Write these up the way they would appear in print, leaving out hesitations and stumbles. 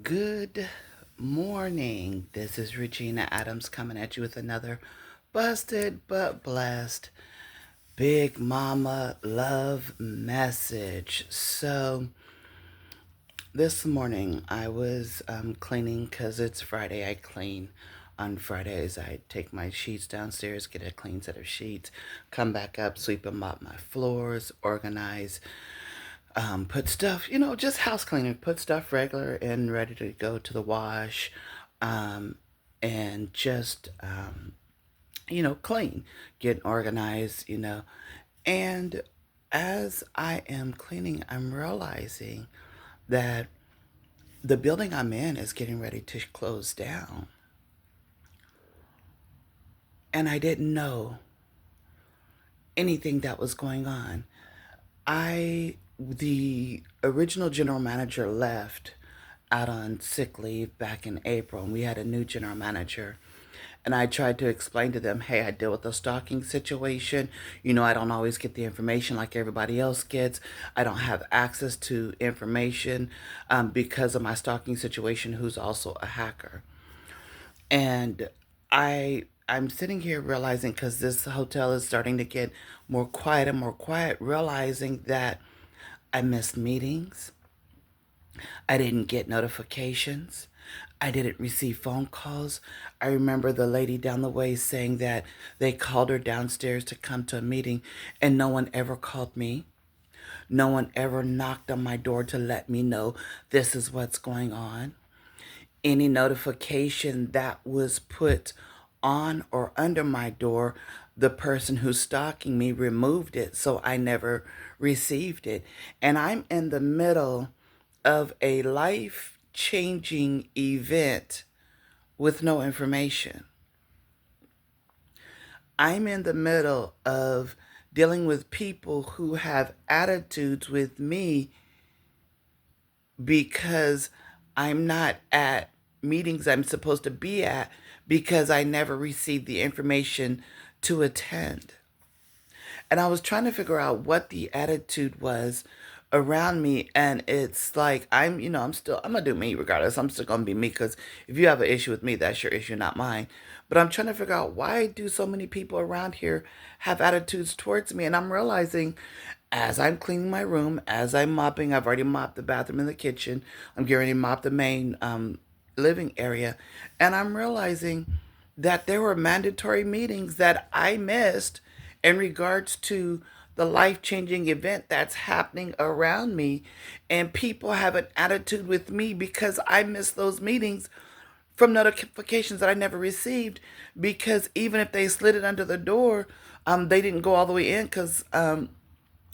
Good morning. This is Regina Adams coming at you with another busted but blessed Big Mama love message. So, this morning I was cleaning because it's Friday. I clean on Fridays. I take my sheets downstairs, get a clean set of sheets, come back up, sweep and mop my floors, organize, put stuff, just house cleaning, put stuff regular and ready to go to the wash, um, and just, clean, get organized. And as I am cleaning, I'm realizing that the building I'm in is getting ready to close down. And I didn't know anything that was going on. The original general manager left out on sick leave back in April, and we had a new general manager. And I tried to explain to them, hey, I deal with a stalking situation. I don't always get the information like everybody else gets. I don't have access to information because of my stalking situation, who's also a hacker. And I'm sitting here realizing, because this hotel is starting to get more quiet, realizing that I missed meetings. I didn't get notifications. I didn't receive phone calls. I remember the lady down the way saying that they called her downstairs to come to a meeting, and no one ever called me. No one ever knocked on my door to let me know this is what's going on. Any notification that was put on or under my door, the person who's stalking me removed it, so I never received it. And I'm in the middle of a life changing event with no information. I'm in the middle of dealing with people who have attitudes with me because I'm not at meetings I'm supposed to be at because I never received the information to attend. And I was trying to figure out what the attitude was around me, and it's like I'm gonna do me regardless. I'm still gonna be me, because if you have an issue with me, that's your issue, not mine. But I'm trying to figure out, why do so many people around here have attitudes towards me? And I'm realizing, as I'm cleaning my room, as I'm mopping, I've already mopped the bathroom and the kitchen. I'm getting ready to mop the main living area, and I'm realizing that there were mandatory meetings that I missed in regards to the life changing event that's happening around me. And people have an attitude with me because I missed those meetings from notifications that I never received. Because even if they slid it under the door, they didn't go all the way in. Because,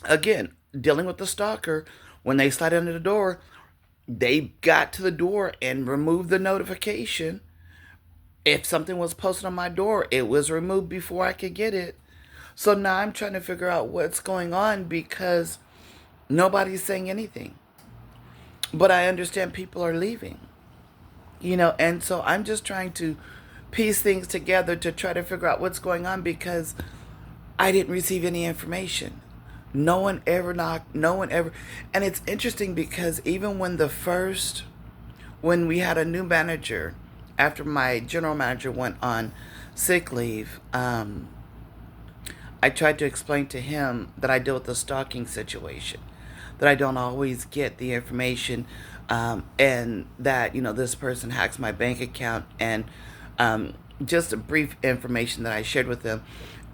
again, dealing with the stalker, when they slid under the door, they got to the door and removed the notification. If something was posted on my door, it was removed before I could get it. So now I'm trying to figure out what's going on, because nobody's saying anything. But I understand people are leaving, and so I'm just trying to piece things together to try to figure out what's going on, because I didn't receive any information. No one ever knocked, no one ever. And it's interesting because even when we had a new manager, after my general manager went on sick leave, I tried to explain to him that I deal with the stalking situation, that I don't always get the information, and that, this person hacks my bank account, and just a brief information that I shared with them.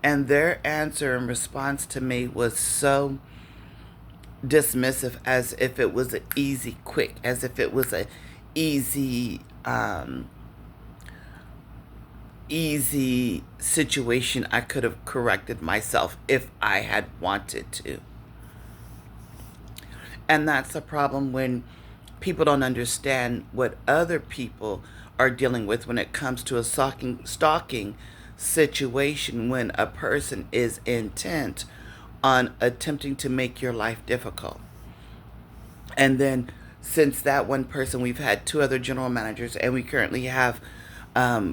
And their answer in response to me was so dismissive, as if it was an easy, quick, as if it was a easy, easy situation I could have corrected myself if I had wanted to. And that's the problem, when people don't understand what other people are dealing with when it comes to a stalking situation, when a person is intent on attempting to make your life difficult. And then, since that one person, we've had two other general managers, and we currently have,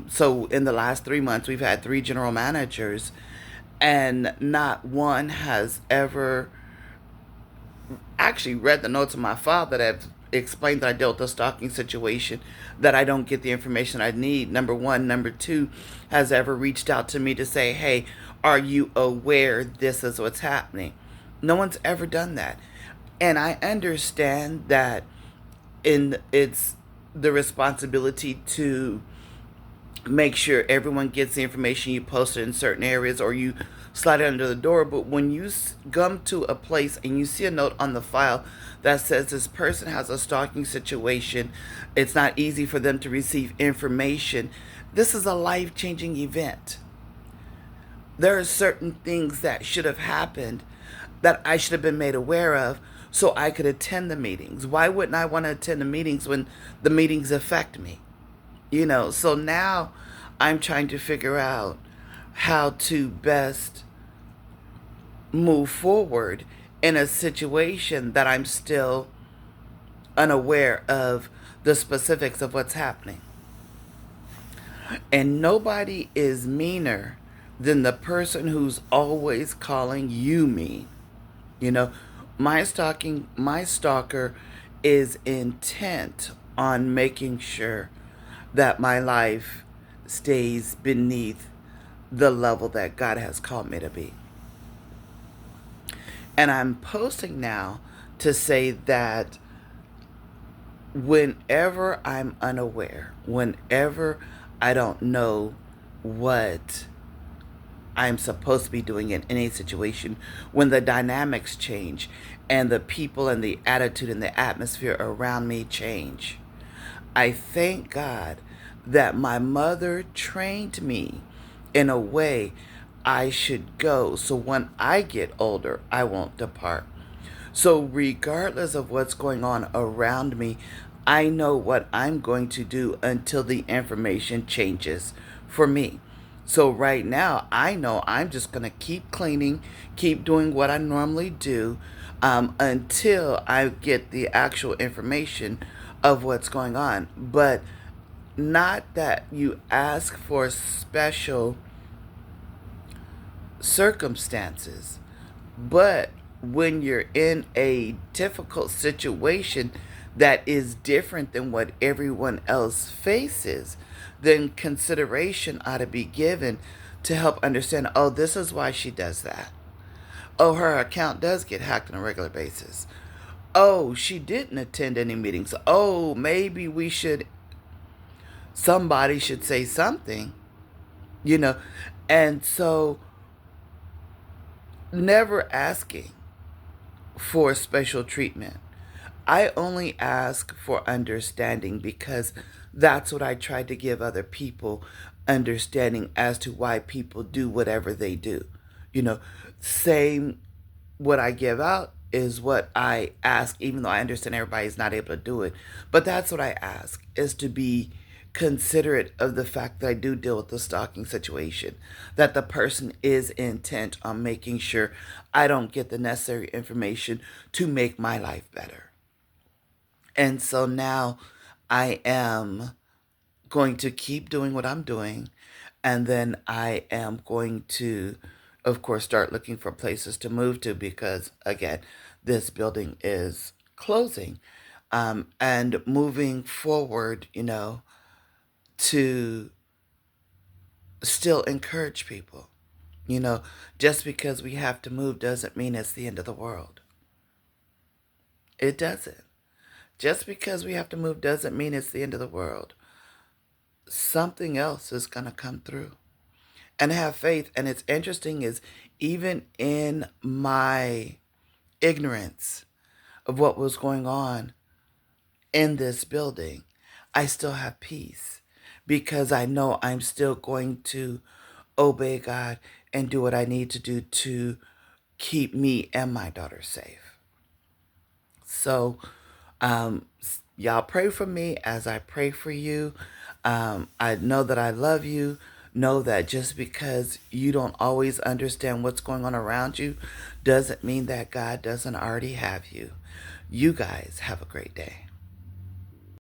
so in the last 3 months, we've had three general managers, and not one has ever actually read the notes of my file that I've explain that I dealt with a stalking situation, that I don't get the information I need. Number one. Number two, has ever reached out to me to say, hey, are you aware this is what's happening? No one's ever done that. And I understand that it's the responsibility to make sure everyone gets the information you posted in certain areas, or you slide it under the door. But when you come to a place and you see a note on the file that says this person has a stalking situation, it's not easy for them to receive information. This is a life-changing event. There are certain things that should have happened that I should have been made aware of so I could attend the meetings. Why wouldn't I want to attend the meetings when the meetings affect me? So now I'm trying to figure out how to best move forward in a situation that I'm still unaware of the specifics of what's happening. And nobody is meaner than the person who's always calling you mean. You know, my stalker is intent on making sure that my life stays beneath the level that God has called me to be. And I'm posting now to say that whenever I'm unaware, whenever I don't know what I'm supposed to be doing in any situation, when the dynamics change and the people and the attitude and the atmosphere around me change, I thank God that my mother trained me in a way I should go, so when I get older, I won't depart. So regardless of what's going on around me, I know what I'm going to do until the information changes for me. So right now, I know I'm just going to keep cleaning, keep doing what I normally do, until I get the actual information of what's going on. But not that you ask for special circumstances, but when you're in a difficult situation that is different than what everyone else faces, then consideration ought to be given to help understand, oh, this is why she does that. Oh, her account does get hacked on a regular basis. Oh, she didn't attend any meetings. Oh, maybe somebody should say something, you know. And so never asking for special treatment. I only ask for understanding, because that's what I try to give other people, understanding as to why people do whatever they do. You know, same, what I give out is what I ask, even though I understand everybody's not able to do it. But that's what I ask, is to be considerate of the fact that I do deal with the stalking situation, that the person is intent on making sure I don't get the necessary information to make my life better. And so now I am going to keep doing what I'm doing. And then I am going to, of course, start looking for places to move to, because, again, this building is closing. And moving forward, to still encourage people. Just because we have to move doesn't mean it's the end of the world. It doesn't. Just because we have to move doesn't mean it's the end of the world. Something else is going to come through. And have faith. And it's interesting is, even in my ignorance of what was going on in this building, I still have peace, because I know I'm still going to obey God and do what I need to do to keep me and my daughter safe. So, y'all pray for me as I pray for you. I know that I love you. Know that just because you don't always understand what's going on around you doesn't mean that God doesn't already have you. You guys have a great day.